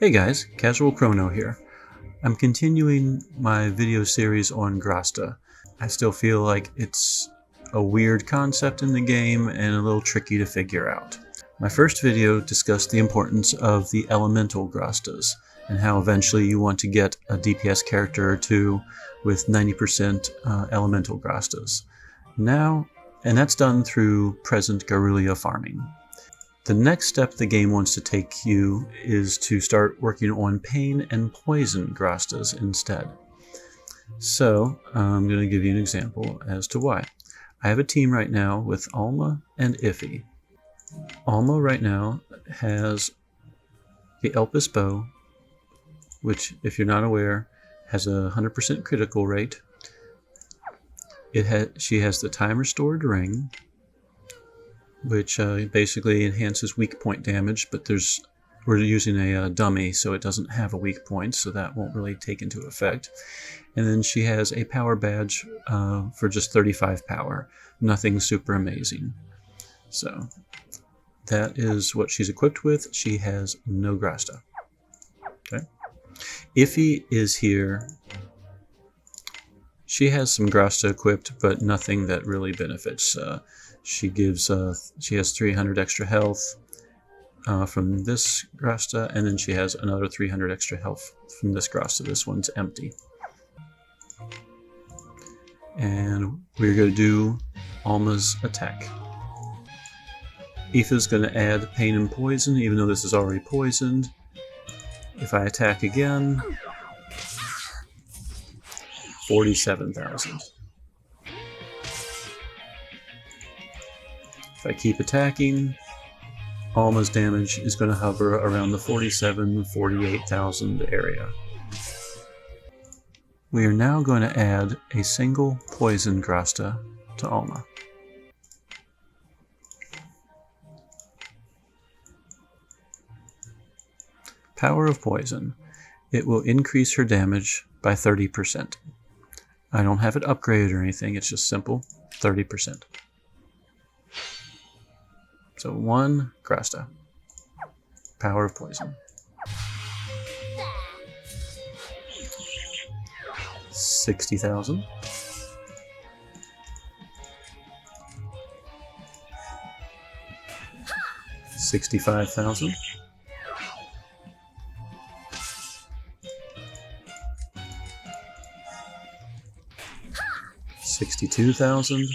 Hey guys, Casual Chrono here. I'm continuing my video series on Grasta. I still feel like it's a weird concept in the game and a little tricky to figure out. My first video discussed the importance of the elemental Grastas and how eventually you want to get a DPS character or two with 90% elemental Grastas. And that's done through present Garrulia farming. The next step the game wants to take you is to start working on pain and poison Grastas instead. So I'm going to give you an example as to why. I have a team right now with Alma and Iffy. Alma right now has the Elpis bow, which, if you're not aware, has a 100% critical rate. She has the time restored ring, which basically enhances weak point damage, but we're using a dummy, so it doesn't have a weak point, so that won't really take into effect. And then she has a power badge for just 35 power. Nothing super amazing. So that is what she's equipped with. She has no Grasta. Okay. Iffy is here. She has some Grasta equipped, but nothing that really benefits. She has 300 extra health from this Grasta, and then she has another 300 extra health from this Grasta. This one's empty. And we're going to do Alma's attack. Aoife's going to add pain and poison, even though this is already poisoned. If I attack again, 47,000. If I keep attacking, Alma's damage is going to hover around the 47,000–48,000 area. We are now going to add a single poison Grasta to Alma. Power of Poison. It will increase her damage by 30%. I don't have it upgraded or anything, it's just simple 30%. So 1 Grasta. Power of Poison. 60,000. 65,000. 62,000,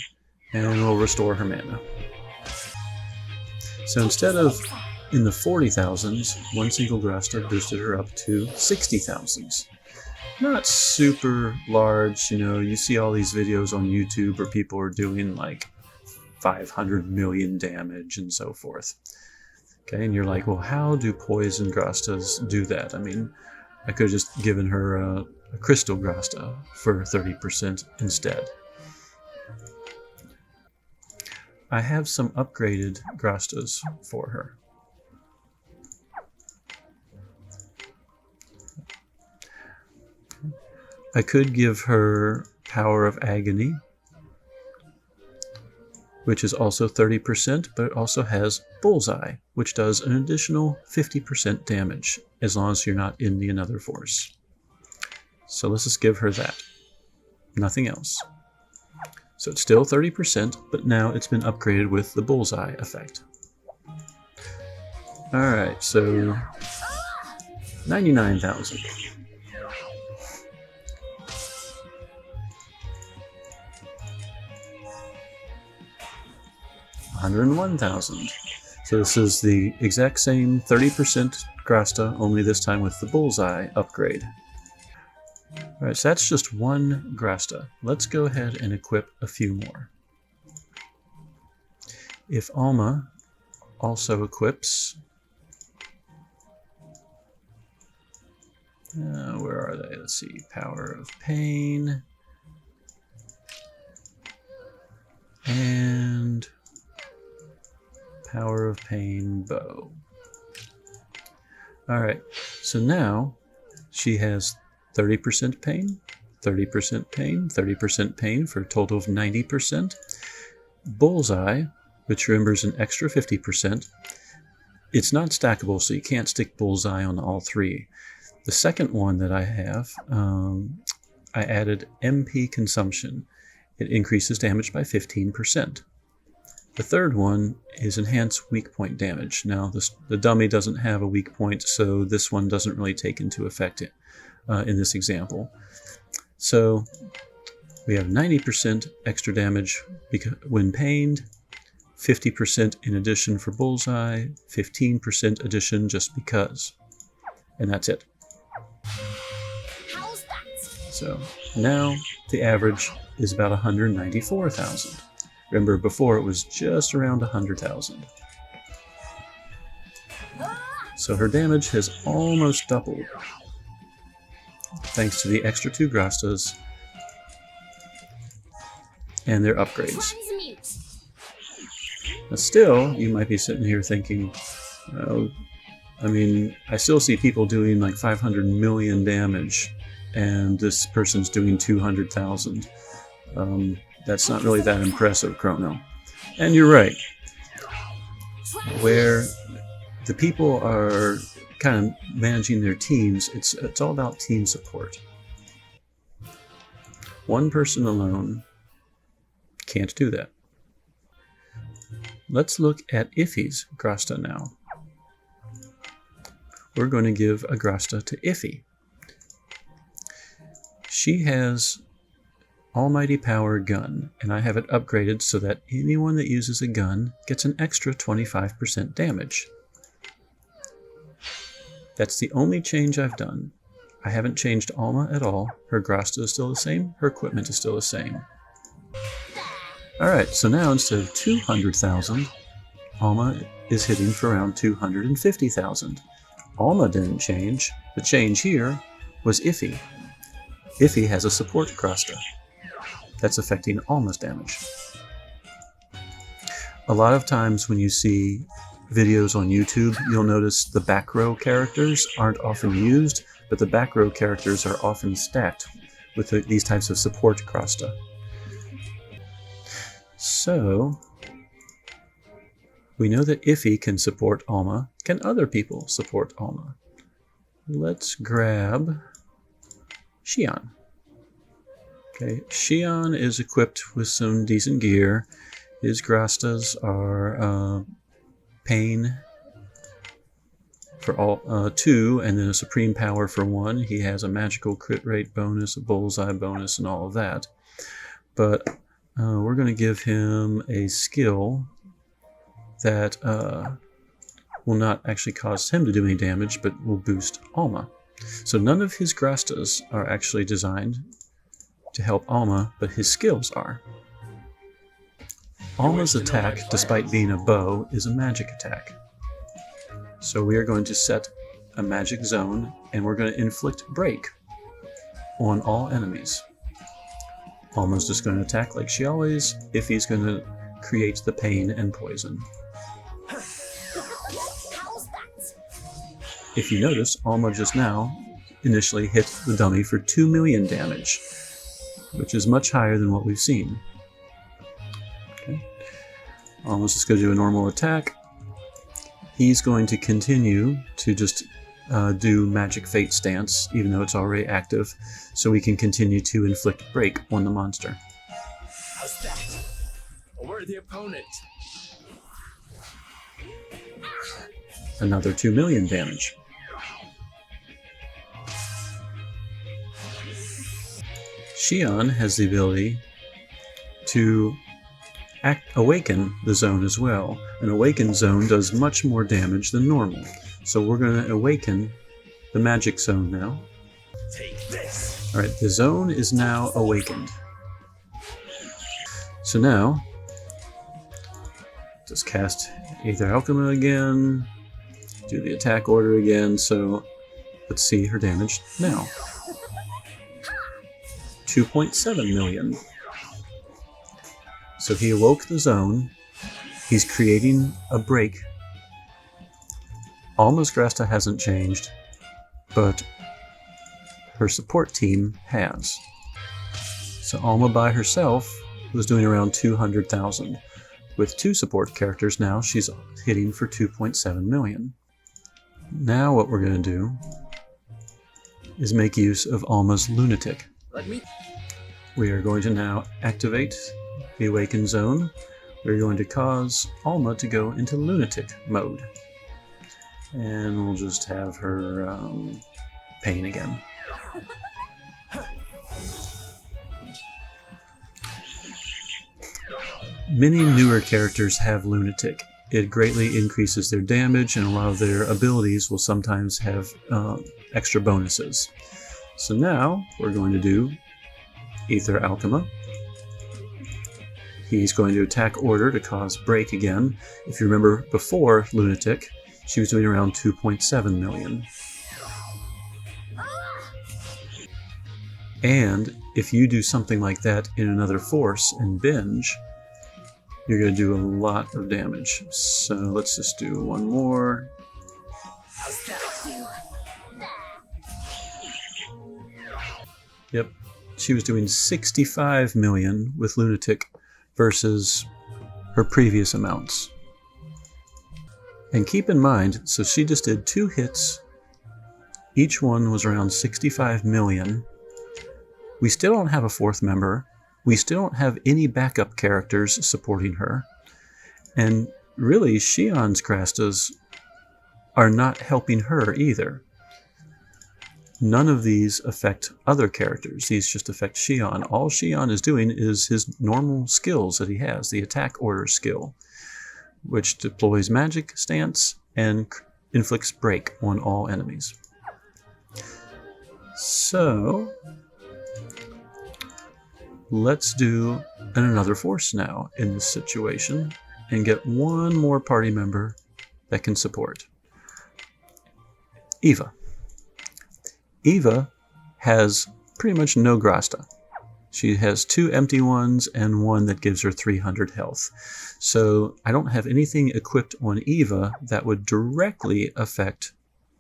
and we'll restore her mana. So instead of in the 40,000s, one single Grasta boosted her up to 60,000s. Not super large, you see all these videos on YouTube where people are doing like 500 million damage and so forth. Okay, and you're like, well, how do poison Grastas do that? I mean, I could have just given her a crystal Grasta for 30% instead. I have some upgraded Grastas for her. I could give her Power of Agony, which is also 30%, but it also has Bullseye, which does an additional 50% damage, as long as you're not in the Another Force. So let's just give her that. Nothing else. So it's still 30%, but now it's been upgraded with the Bullseye effect. Alright, so 99,000. $101,000. So this is the exact same 30% Grasta, only this time with the Bullseye upgrade. Alright, so that's just one Grasta. Let's go ahead and equip a few more. If Alma also equips... where are they? Let's see. Power of Pain. And Power of Pain Bow. Alright, so now she has 30% pain, 30% pain, 30% pain for a total of 90%. Bullseye, which remembers an extra 50%, It's not stackable, so you can't stick bullseye on all three. The second one that I have, I added MP consumption. It increases damage by 15%. The third one is enhance weak point damage. Now, the dummy doesn't have a weak point, so this one doesn't really take into effect in this example. So we have 90% extra damage when pained, 50% in addition for bullseye, 15% addition just because. And that's it. How's that? So now the average is about 194,000. Remember, before it was just around 100,000. So her damage has almost doubled, thanks to the extra 2 Grastas and their upgrades. Now still, you might be sitting here thinking, oh, I mean, I still see people doing like 500 million damage, and this person's doing 200,000. That's not really that impressive, Chrono. And you're right. Where the people are kind of managing their teams, it's all about team support. One person alone can't do that. Let's look at Iffy's Grasta now. We're going to give a Grasta to Iffy. She has Almighty Power Gun, and I have it upgraded so that anyone that uses a gun gets an extra 25% damage. That's the only change I've done. I haven't changed Alma at all. Her Grasta is still the same, her equipment is still the same. Alright, so now instead of 200,000, Alma is hitting for around 250,000. Alma didn't change. The change here was Iffy. Iffy has a support Grasta. That's affecting Alma's damage. A lot of times when you see videos on YouTube, you'll notice the back row characters aren't often used, but the back row characters are often stacked with these types of support Grasta. So, we know that Iffy can support Alma. Can other people support Alma? Let's grab Xion. Okay, Xion is equipped with some decent gear. His Grastas are Pain for all 2, and then a Supreme Power for 1. He has a magical crit rate bonus, a bullseye bonus, and all of that. But we're going to give him a skill that will not actually cause him to do any damage, but will boost Alma. So none of his Grastas are actually designed to help Alma, but his skills are. Alma's attack, despite being a bow, is a magic attack. So we are going to set a magic zone, and we're going to inflict break on all enemies. Alma's just going to attack like she always, if he's going to create the pain and poison. If you notice, Alma just now initially hit the dummy for 2 million damage, which is much higher than what we've seen. Okay. Alma's just going to do a normal attack. He's going to continue to just do Magic Fate Stance, even though it's already active, so we can continue to inflict break on the monster. How's that? A worthy opponent. Another 2 million damage. Xion has the ability to awaken the zone as well. An awakened zone does much more damage than normal. So we're going to awaken the magic zone now. Take this. Alright, the zone is now awakened. So now, just cast Aether Alchema again, do the attack order again, so let's see her damage now. 2.7 million. So he awoke the zone. He's creating a break. Alma's Grasta hasn't changed, but her support team has. So Alma by herself was doing around 200,000. With 2 support characters now, she's hitting for 2.7 million. Now what we're going to do is make use of Alma's Lunatic. Let me. We are going to now activate the Awakened Zone. We're going to cause Alma to go into Lunatic mode. And we'll just have her pain again. Many newer characters have Lunatic. It greatly increases their damage, and a lot of their abilities will sometimes have extra bonuses. So now we're going to do Ether Alchema. He's going to attack Order to cause Break again. If you remember before Lunatic, she was doing around 2.7 million. And if you do something like that in another force and binge, you're going to do a lot of damage. So let's just do one more. Yep, she was doing 65 million with Lunatic versus her previous amounts. And keep in mind, so she just did 2 hits. Each one was around 65 million. We still don't have a 4th member. We still don't have any backup characters supporting her. And really, Shion's Grastas are not helping her either. None of these affect other characters. These just affect Shion. All Shion is doing is his normal skills that he has, the attack order skill, which deploys magic stance and inflicts break on all enemies. So let's do another force now in this situation and get one more party member that can support. Eva. Eva has pretty much no Grasta. She has 2 empty ones and 1 that gives her 300 health. So I don't have anything equipped on Eva that would directly affect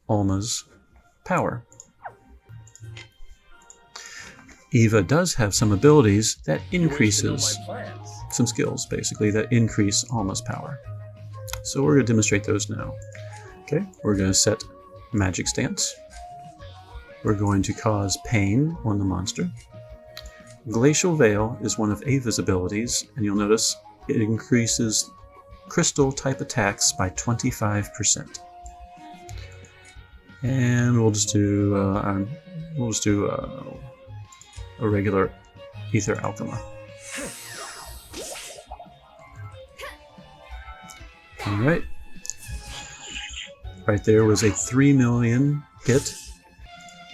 Alma's power. Eva does have some abilities that increases, some skills basically, that increase Alma's power. So we're going to demonstrate those now. Okay, we're going to set Magic Stance. We're going to cause pain on the monster. Glacial Veil is one of Eva's abilities, and you'll notice it increases crystal type attacks by 25%. And we'll just do a regular Ether Alchema. All right. Right there was a 3 million hit.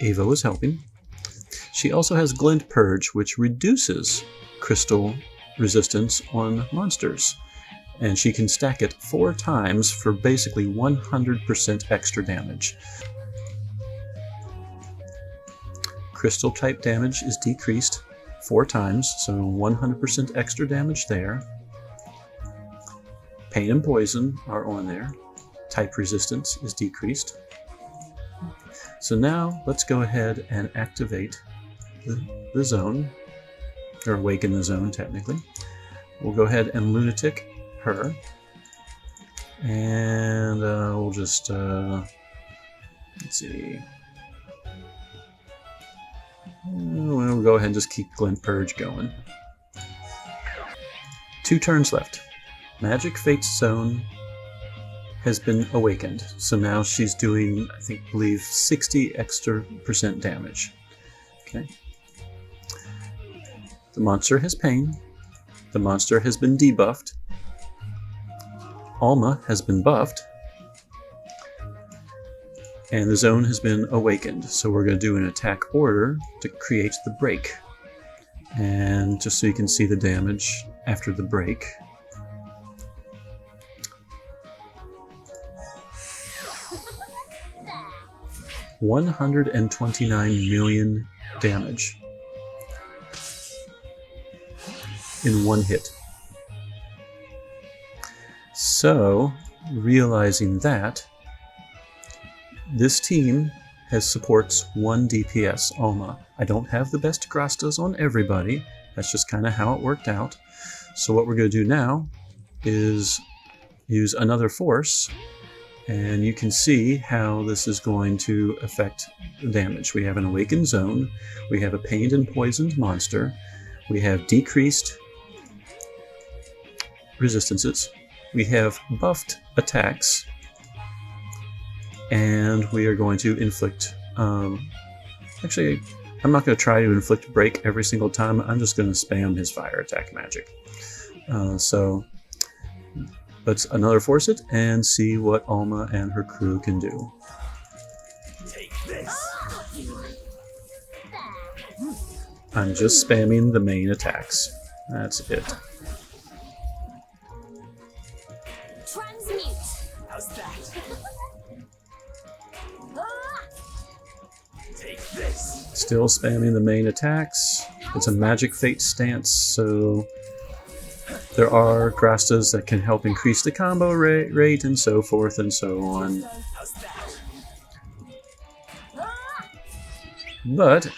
Eva was helping. She also has Glint Purge, which reduces crystal resistance on monsters. And she can stack it 4 times for basically 100% extra damage. Crystal type damage is decreased 4 times, so 100% extra damage there. Pain and Poison are on there. Type resistance is decreased. So now let's go ahead and activate the zone, or awaken the zone technically. We'll go ahead and Lunatic her, and we'll just, let's see. We'll go ahead and just keep Glint Purge going. 2 turns left. Magic Fate's Zone has been awakened, so now she's doing, I believe 60 extra % damage. Okay. The monster has pain. The monster has been debuffed. Alma has been buffed. And the zone has been awakened. So we're going to do an attack order to create the break. And just so you can see the damage after the break. $129 million damage in 1 hit. So, realizing that, this team supports 1 DPS, Alma. I don't have the best Grastas on everybody. That's just kind of how it worked out. So what we're going to do now is use another force, and you can see how this is going to affect the damage. We have an awakened zone, we have a pained and poisoned monster, we have decreased resistances, we have buffed attacks, and we are going to inflict, actually I'm not going to try to inflict break every single time, I'm just going to spam his fire attack magic. So let's another force it and see what Alma and her crew can do. Take this. I'm just spamming the main attacks. That's it. Transmute. How's that? Take this. Still spamming the main attacks. It's a magic fate stance, so there are Grastas that can help increase the combo rate and so forth and so on. How's that? But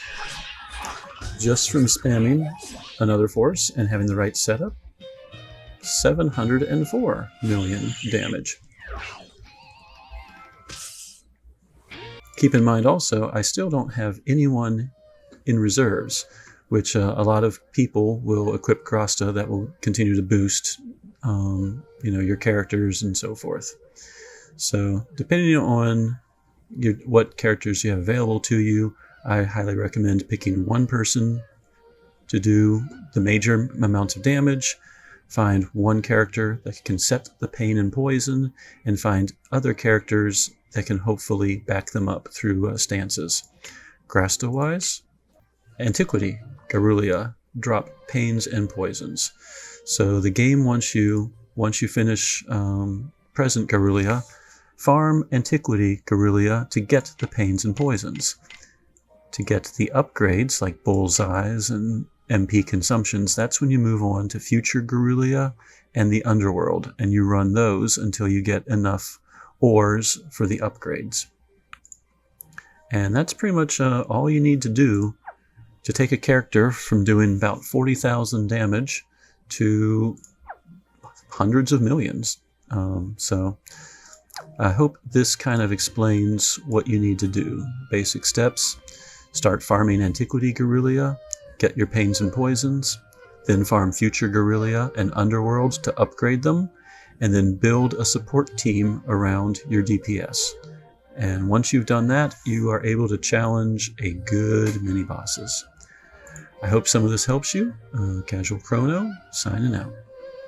just from spamming another force and having the right setup, 704 million damage. Keep in mind also, I still don't have anyone in reserves, which a lot of people will equip Grasta that will continue to boost your characters and so forth. So depending on what characters you have available to you, I highly recommend picking one person to do the major amounts of damage, find one character that can set the pain and poison, and find other characters that can hopefully back them up through stances. Grasta-wise, Antiquity, Garrulea drop pains and poisons. So the game once you finish present Garrulea, farm Antiquity Garrulea to get the pains and poisons. To get the upgrades like Bullseyes and MP consumptions, that's when you move on to future Garrulea and the Underworld, and you run those until you get enough ores for the upgrades. And that's pretty much all you need to do to take a character from doing about 40,000 damage to hundreds of millions. So I hope this kind of explains what you need to do. Basic steps: start farming Antiquity Garrulea, get your pains and poisons, then farm future Garrulea and Underworld to upgrade them, and then build a support team around your DPS. And once you've done that, you are able to challenge a good many bosses. I hope some of this helps you. Casual Chrono, signing out.